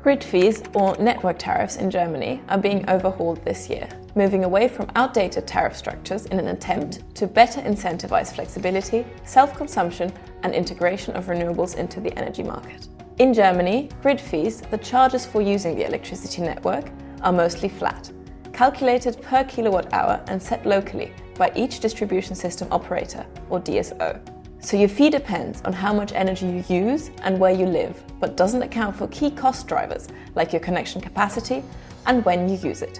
Grid fees, or network tariffs in Germany, are being overhauled this year, moving away from outdated tariff structures in an attempt to better incentivize flexibility, self-consumption, and integration of renewables into the energy market. In Germany, grid fees, the charges for using the electricity network, are mostly flat, calculated per kilowatt hour and set locally by each distribution system operator, or DSO. So your fee depends on how much energy you use and where you live, but doesn't account for key cost drivers like your connection capacity and when you use it.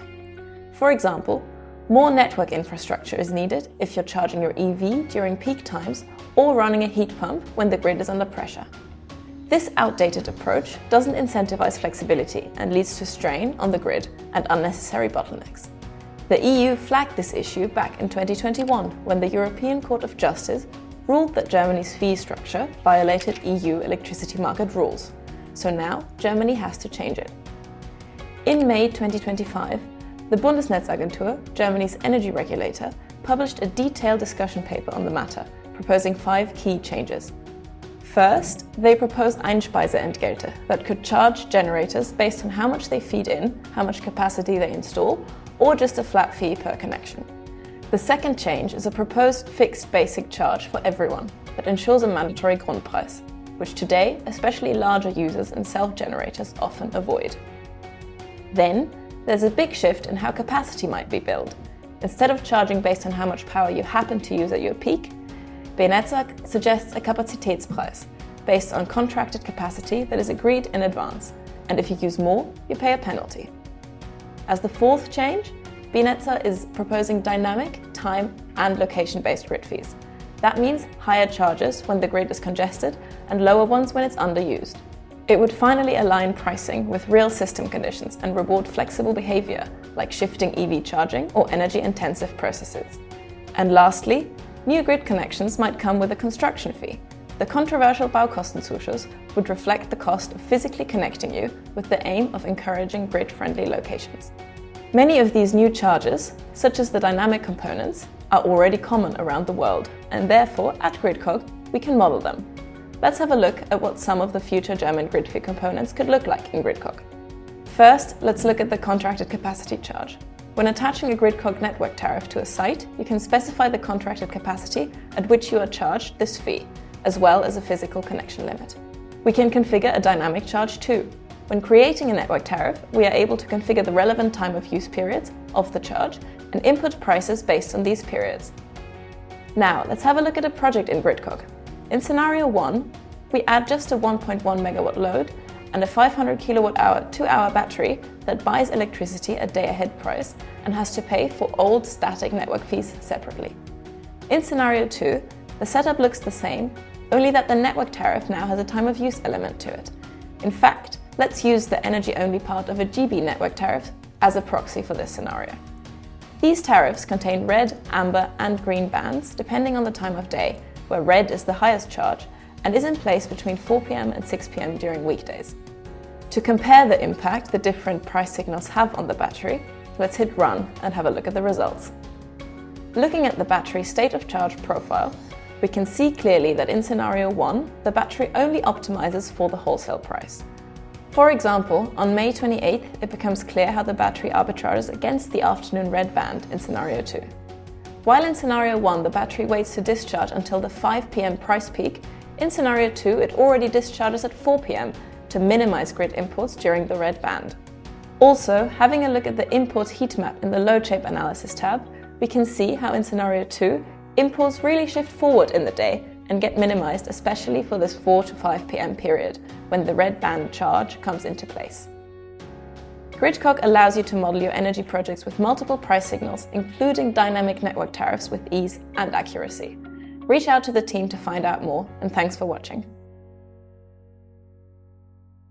For example, more network infrastructure is needed if you're charging your EV during peak times or running a heat pump when the grid is under pressure. This outdated approach doesn't incentivize flexibility and leads to strain on the grid and unnecessary bottlenecks. The EU flagged this issue back in 2021 when the European Court of Justice ruled that Germany's fee structure violated EU electricity market rules. So now Germany has to change it. In May 2025, the Bundesnetzagentur, Germany's energy regulator, published a detailed discussion paper on the matter, proposing 5 key changes. First, they proposed Einspeiseentgelte that could charge generators based on how much they feed in, how much capacity they install, or just a flat fee per connection. The second change is a proposed fixed basic charge for everyone that ensures a mandatory Grundpreis, which today, especially larger users and self-generators often avoid. Then, there's a big shift in how capacity might be billed. Instead of charging based on how much power you happen to use at your peak, Bundesnetzagentur suggests a Kapazitätspreis based on contracted capacity that is agreed in advance, and if you use more, you pay a penalty. As the fourth change, Bundesnetzagentur is proposing dynamic, time and location-based grid fees. That means higher charges when the grid is congested and lower ones when it's underused. It would finally align pricing with real system conditions and reward flexible behaviour like shifting EV charging or energy-intensive processes. And lastly, new grid connections might come with a construction fee. The controversial Baukostenzuschuss would reflect the cost of physically connecting you with the aim of encouraging grid-friendly locations. Many of these new charges, such as the dynamic components, are already common around the world, and therefore at Gridcog we can model them. Let's have a look at what some of the future German grid fee components could look like in Gridcog. First, let's look at the contracted capacity charge. When attaching a Gridcog network tariff to a site, you can specify the contracted capacity at which you are charged this fee, as well as a physical connection limit. We can configure a dynamic charge too. When creating a network tariff, we are able to configure the relevant time of use periods of the charge and input prices based on these periods. Now, let's have a look at a project in Gridcog. In scenario 1, we add just a 1.1 megawatt load and a 500 kilowatt hour 2-hour battery that buys electricity at day-ahead price and has to pay for old static network fees separately. In scenario 2, the setup looks the same, only that the network tariff now has a time of use element to it. In fact, let's use the energy-only part of a GB network tariff as a proxy for this scenario. These tariffs contain red, amber and green bands depending on the time of day, where red is the highest charge and is in place between 4 p.m. and 6 p.m. during weekdays. To compare the impact the different price signals have on the battery, let's hit run and have a look at the results. Looking at the battery state of charge profile, we can see clearly that in scenario 1, the battery only optimizes for the wholesale price. For example, on May 28th, it becomes clear how the battery arbitrages against the afternoon red band in scenario 2. While in scenario 1 the battery waits to discharge until the 5 p.m. price peak, in scenario 2 it already discharges at 4 p.m. to minimize grid imports during the red band. Also, having a look at the imports heat map in the load shape analysis tab, we can see how in scenario 2 imports really shift forward in the day and get minimized, especially for this 4 to 5 p.m. period when the red band charge comes into place. Gridcog allows you to model your energy projects with multiple price signals, including dynamic network tariffs with ease and accuracy. Reach out to the team to find out more, and thanks for watching.